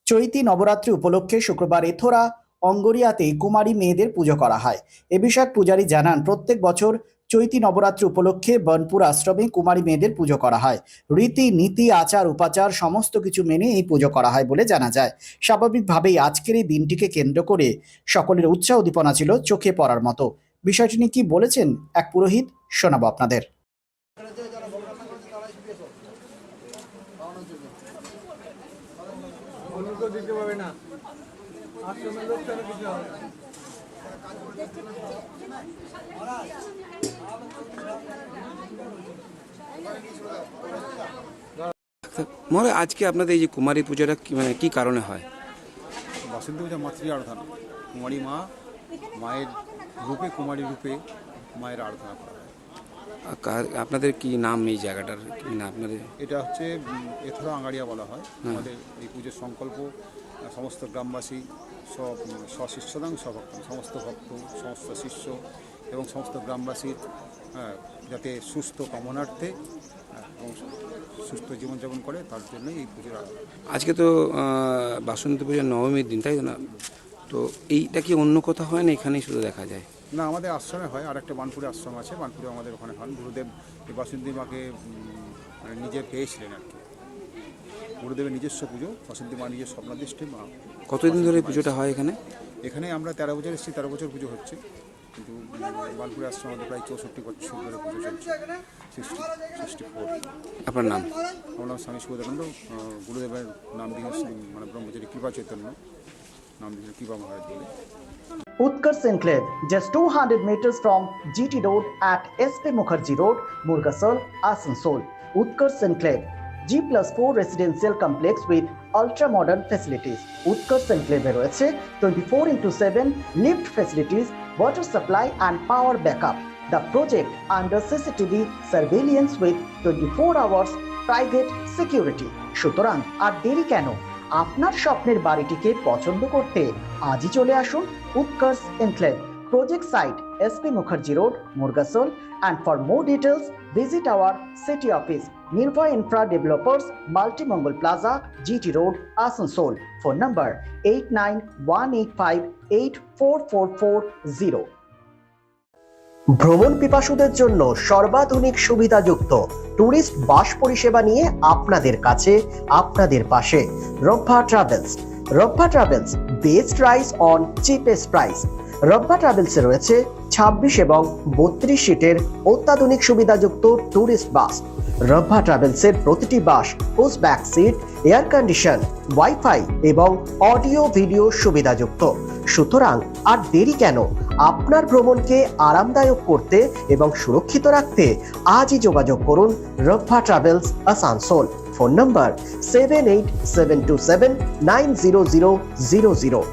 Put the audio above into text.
চৈতি নবরাত্রি উপলক্ষে শুক্রবার এথোরা অঙ্গরিয়াতে কুমারী মেয়েদের পুজো করা হয়। এ বিষয়ক পূজারী জানান, প্রত্যেক বছর চৈতি নবরাত্রি উপলক্ষে বনপুর আশ্রমে কুমারী মেয়েদের পুজো করা হয়। রীতি নীতি আচার উপাচার সমস্ত কিছু মেনে এই পুজো করা হয় বলে জানা যায়। স্বাভাবিকভাবেই আজকের এই দিনটিকে কেন্দ্র করে সকলের উৎসাহ উদ্দীপনা ছিল চোখে পড়ার মতো। বিষয়টি নিয়ে কি বলেছেন এক পুরোহিত, শোনাবো আপনাদের। দিতে পারবে না, আশ্রমের লোক তারা দিতে হবে। মনে আজকে আপনাদের এই যে কুমারী পুজোটা কি কারণে হয়? বাসন্তী পূজা মাতৃ আরাধনা, কুমারী মা, মায়ের রূপে, কুমারী রূপে মায়ের আরাধনা করা হয়। আপনাদের কি নাম এই জায়গাটার? কি না আপনাদের? এটা হচ্ছে এথোরা আঙ্গাড়িয়া বলা হয়। আমাদের এই পুজোর সংকল্প সমস্ত গ্রামবাসী, সব স্বশিষ্যদাং স্বভক্ত, সমস্ত ভক্ত, সমস্ত শিষ্য এবং সমস্ত গ্রামবাসীর যাতে সুস্থ কামনার্থে এবং সুস্থ জীবনযাপন করে তার জন্যই এই পুজোর আরাধনা। আজকে তো বাসন্তী পূজার নবমীর দিন, তাই না? তো এইটা কি অন্য কোথাও হয় না, এখানেই শুধু দেখা যায়? না, আমাদের আশ্রমে হয়। আর একটা বানপুরে আশ্রম আছে, বানপুরে আমাদের ওখানে হন। গুরুদেব এই বাসন্তী মাকে নিজে পেয়েছিলেন আর কি। গুরুদেবের নিজস্ব পুজো, বাসন্তী মা নিজের স্বপ্নাদৃষ্টি মা। কতদিন ধরে পুজোটা হয় এখানে? এখানে আমরা 13 বছর এসেছি, 13 বছর পুজো হচ্ছে। কিন্তু বানপুরে আশ্রম আমাদের প্রায় 64 বছর ধরে পুজো চলছে, 64। আপনার নাম? আমার নাম স্বামী সুবোধানন্দ। গুরুদেবের নাম দিয়েছেন মানে ব্রহ্মচারী কৃপা চৈতন্য, নাম দিয়েছেন কৃপা মহারাজ বলে। Utkarsh Enclave, just 200 meters from GT Road at SP Mukherjee Road, Murgasol, Asansol. Utkarsh Enclave, G+4 residential complex with ultra-modern facilities. Utkarsh Enclave রয়েছে 24/7 lift facilities, water supply and power backup. The project under CCTV surveillance with 24 hours private security. সুতরাং আর দেরি কেন? আপনার স্বপ্নের বাড়িটিকে পছন্দ করতে আজই চলে আসুন Utkarsh enclave, project site SP Mukherjee road, Murgasol. And for more details, visit our city office, Nirbhay Infra Developers, Multi-Mongol Plaza, GT Road, Asansol. Phone number 8918584440. ভ্রমণ পিপাসুদের জন্য সর্বাধুনিক সুবিধাযুক্ত ট্যুরিস্ট বাস পরিষেবা নিয়ে আপনাদের কাছে, আপনাদের পাশে Rabba travels. Rabba travels, best price on cheapest price. Rabba ট্রাভেলসে রয়েছে 26 এবং 32 সিটের অত্যাধুনিক সুবিধাযুক্ত ট্যুরিস্ট বাস। রব্বা ট্রাভেলসের প্রতিটি bus push back seat, air condition, wifi এবং অডিও ভিডিও সুবিধাযুক্ত। সুতরাং আর দেরি কেন? আপনার ভ্রমণকে আরামদায়ক করতে এবং সুরক্ষিত রাখতে আজই যোগাযোগ করুন রব্বা ট্রাভেলস, আসানসোল। ফোন নম্বর 7872790000।